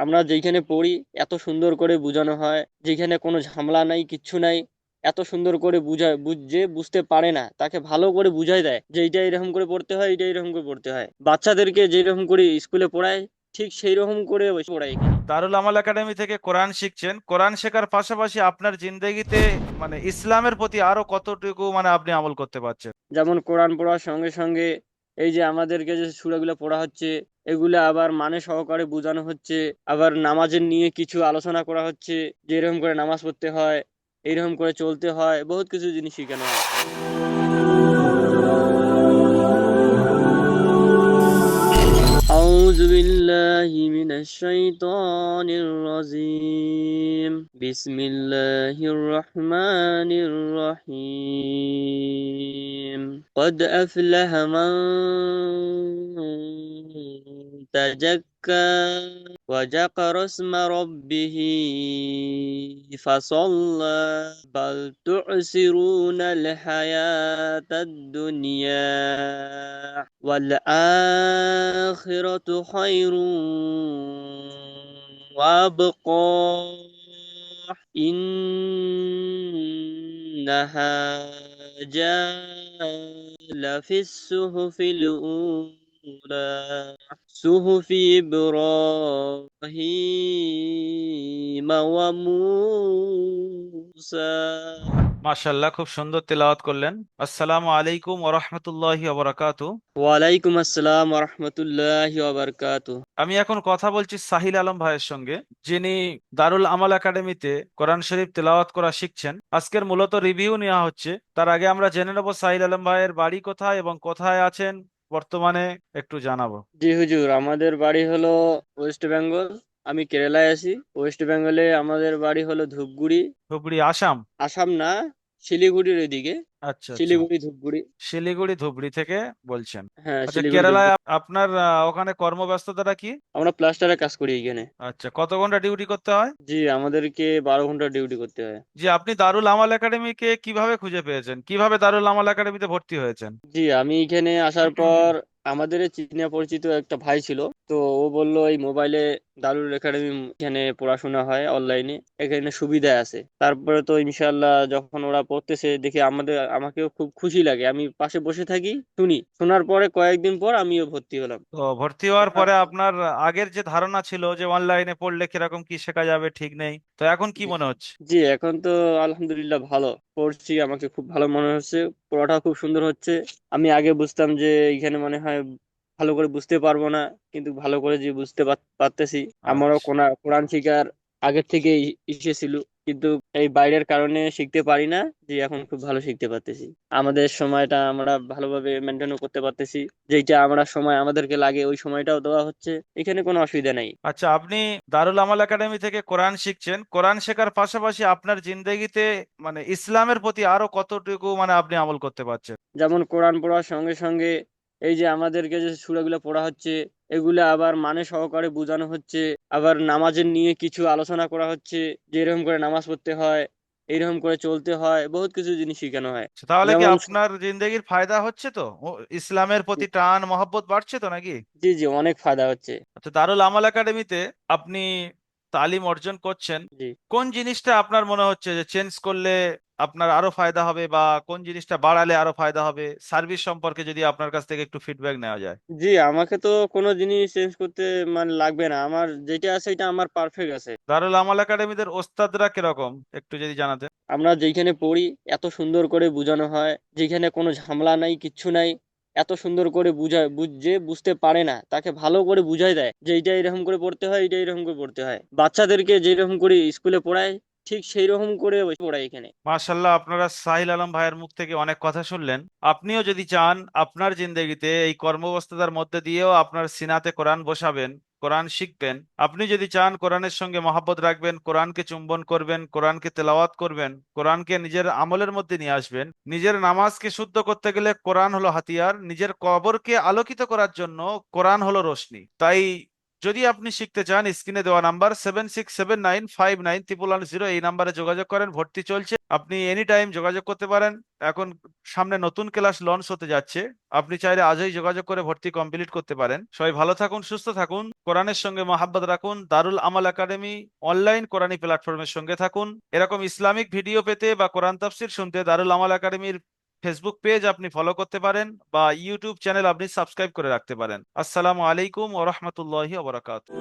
আমরা যেখানে পড়ি এত সুন্দর করে বোঝানো হয়, যেখানে কোনো ঝামেলা নাই, কিচ্ছু নাই। এত সুন্দর করে বুঝায়, যে বুঝতে পারে না তাকে ভালো করে বুঝাই দেয় যে এইটা এরকম করে পড়তে হয়, এইটা এরকম করে পড়তে হয়। বাচ্চাদেরকে যেরকম করে স্কুলে পড়ায়, ঠিক সেই রকম করে পড়ায় এখানে। দারুল আমাল একাডেমি থেকে কোরআন শিখছেন, কোরআন শেখার পাশাপাশি আপনার জিন্দেগিতে মানে ইসলামের প্রতি আরো কতটুকু মানে আপনি আমল করতে পারছেন? যেমন কোরআন পড়ার সঙ্গে সঙ্গে এই যে আমাদেরকে যে সূরাগুলো পড়া হচ্ছে, এগুলো আবার মানে সহকারে বোঝানো হচ্ছে। আবার নামাজের নিয়ে কিছু আলোচনা করা হচ্ছে, যে এরকম করে নামাজ পড়তে হয়, এইরকম করে চলতে হয়, বহুত কিছু জিনিস শেখানো হয়। أعوذ بالله من الشيطان الرجيم. بسم الله الرحمن الرحيم. قد أفلح من تزكى وذكر اسم ربه فصلى بل تؤثرون الحياة الدنيا والآخرة خير وأبقى إن هذا لفي الصحف الأولى صحف إبراهيم وموسى. মাশাআল্লাহ, খুব সুন্দর তেলাওয়াত করলেন। আসসালামু আলাইকুম ওয়া রাহমাতুল্লাহি ওয়া বারাকাতু। ওয়ালাইকুম আসসালাম রহমতুল্লাহি ওয়া বারাকাতুহু। আমি এখন কথা বলছি সাহিল আলম ভাইয়ের সঙ্গে, যিনি দারুল আমাল একাডেমিতে কোরআন শরীফ তেলাওয়াত করা শিখছেন। আজকের মূলত রিভিউ নেওয়া হচ্ছে। তার আগে আমরা জেনে নেব সাহিল আলম ভাইয়ের বাড়ি কোথায় এবং কোথায় আছেন বর্তমানে, একটু জানাবো। জি হুজুর, আমাদের বাড়ি হলো ওয়েস্ট বেঙ্গল। আমি কেরালায় আছি। ওয়েস্ট বেঙ্গলে আমাদের বাড়ি হলো ধূপগুড়ি। ধুবড়ি, আসাম? আসাম না, শিলিগুড়ির ওইদিকে। আচ্ছা আচ্ছা, শিলিগুড়ি ধূপগুড়ি। শিলিগুড়ি ধুবড়ি থেকে বলছেন। হ্যাঁ, আচ্ছা, শিলিগুড়ি কেরালায় ধূপগুড়ি। আপনার ওখানে কর্মব্যস্ততাটা কি? আমরা প্লাস্টারের কাজ করি এখানে। আচ্ছা, কত ঘন্টা ডিউটি করতে হয়? জি, আমাদেরকে 12 ঘন্টা ডিউটি করতে হয়। জি, আপনি দারুল আমাল একাডেমিকে কিভাবে খুঁজে পেয়েছেন, কিভাবে দারুল আমাল একাডেমিতে ভর্তি হয়েছেন? জি, আমি এখানে আসার পর আমাদের চিনা পরিচিত একটা ভাই ছিল। তো ও বলল এই মোবাইলে দারুল একাডেমি এখানে পড়াশোনা হয় অনলাইনে, এখানে সুবিধা আছে। তারপরে তো ইনশাল্লাহ যখন ওরা পড়তেছে দেখে আমাকেও খুব খুশি লাগে। আমি পাশে বসে থাকি, শুনি। শোনার পরে কয়েকদিন পর আমিও ভর্তি হলাম। তো ভর্তি হওয়ার পরে আপনার আগের যে ধারণা ছিল যে অনলাইনে পড়লে কিরকম কি শেখা যাবে ঠিক নেই, তো এখন কি জি। মনে হচ্ছে? জি, এখন তো আলহামদুলিল্লাহ ভালো পড়ছি, আমাকে খুব ভালো মনে হচ্ছে। পড়াটা খুব সুন্দর হচ্ছে। আমি আগে বুঝতাম যে এখানে মনে হয় ভালো করে বুঝতে পারবো না, কিন্তু ভালো করে যে বুঝতে পারতেছি। আমারও আচ্ছা কোরআন শিকার আগের থেকে ইসে ছিল, কিন্তু এই বাইরের কারণে শিখতে পারি না। যে এখন খুব ভালো শিখতে পারতেছি। আমাদের সময়টা আমরা ভালোভাবে মেনটেনও করতে পারতেছি। যেটা আমরা সময় আমাদেরকে লাগে ওই সময়টাও দেওয়া হচ্ছে। এখানে কোনো অসুবিধা নাই। আচ্ছা, আপনি দারুল আমাল একাডেমি থেকে কোরআন শিখছেন, কোরআন শেখার পাশাপাশি আপনার জিন্দেগিতে মানে ইসলামের প্রতি আরো কতটুকু মানে আপনি আমল করতে পারছেন? যেমন কোরআন পড়ার সঙ্গে সঙ্গে এই যে আমাদেরকে যে সূরাগুলো পড়া হচ্ছে, এগুলা আবার মানে সহকারে বোঝানো হচ্ছে। আবার নামাজের নিয়ে কিছু আলোচনা করা হচ্ছে, যে এরকম করে নামাজ পড়তে হয়, এইরকম করে চলতে হয়, বহুত কিছু জিনিস শেখানো হয়। আচ্ছা, তাহলে কি যেমন আপনার জিন্দেগির ফায়দা হচ্ছে তো? ইসলামের প্রতি টান মহব্বত বাড়ছে তো নাকি? জি জি, অনেক ফায়দা হচ্ছে। আচ্ছা, দারুল আমাল একাডেমিতে আপনি তালিম অর্জন করছেন। জি কোন জিনিসটা আপনার মনে হচ্ছে যে চেঞ্জ করলে আপনার আরো ফায়দা হবে, বা কোন জিনিসটা বাড়ালে আরো ফায়দা হবে? সার্ভিস সম্পর্কে যদি আপনার কাছ থেকে একটু ফিডব্যাক নেওয়া যায়। জি, আমাকে তো কোনো জিনিস চেঞ্জ করতে মানে লাগবে না। আমার যেটা আছে এটা আমার পারফেক্ট আছে। দারুল আমাল একাডেমিদের ওস্তাদরা কিরকম, একটু যদি জানাতেন। আমরা যেখানে পড়ি এত সুন্দর করে বোঝানো হয়, যেখানে কোনো ঝামেলা নাই, কিচ্ছু নাই। এত সুন্দর করে যে বুঝতে পারে না তাকে ভালো করে বুঝাই দেয় যে এইটা এরকম করে পড়তে হয়, এইটা এরকম করে পড়তে হয়। বাচ্চাদেরকে যেরকম করে স্কুলে পড়ায়, ঠিক সেই রকম করে পড়ায় এখানে। মাশাল্লাহ, আপনারা সাহিল আলম ভাইয়ের মুখ থেকে অনেক কথা শুনলেন। আপনিও যদি চান আপনার জিন্দেগিতে এই কর্মব্যস্ততার মধ্যে দিয়েও আপনার সিনাতে কোরআন বসাবেন, কোরআন শিখবেন, আপনি যদি চান কোরআনের সঙ্গে মহাব্বত রাখবেন, কোরআনকে চুম্বন করবেন, কোরআনকে তেলাওয়াত করবেন, কোরআনকে নিজের আমলের মধ্যে নিয়ে আসবেন, নিজের নামাজকে শুদ্ধ করতে গেলে কোরআন হলো হাতিয়ার, নিজের কবরকে আলোকিত করার জন্য কোরআন হলো রোশনি। তাই যদি আপনি শিখতে চান, স্ক্রিনে দেওয়া নাম্বার 7679591110 এই নাম্বারে যোগাযোগ করেন, ভর্তি চলছে। আপনি এনি টাইম যোগাযোগ করতে পারেন। এখন সামনে নতুন ক্লাস লঞ্চ হতে যাচ্ছে, আপনি চাইলে আজই যোগাযোগ করে ভর্তি কমপ্লিট করতে পারেন। সবাই ভালো থাকুন, সুস্থ থাকুন, কোরআনের সঙ্গে মহাব্বত রাখুন। দারুল আমাল একাডেমি অনলাইন কোরআনী প্ল্যাটফর্মের সঙ্গে থাকুন। এরকম ইসলামিক ভিডিও পেতে বা কোরআন তাফসির শুনতে দারুল আমাল একাডেমির ফেসবুক পেজ আপনি ফলো করতে পারেন বা ইউটিউব চ্যানেল আপনি সাবস্ক্রাইব করে রাখতে পারেন। আসসালামু আলাইকুম ওয়া রাহমাতুল্লাহি ওয়া বারাকাতুহু।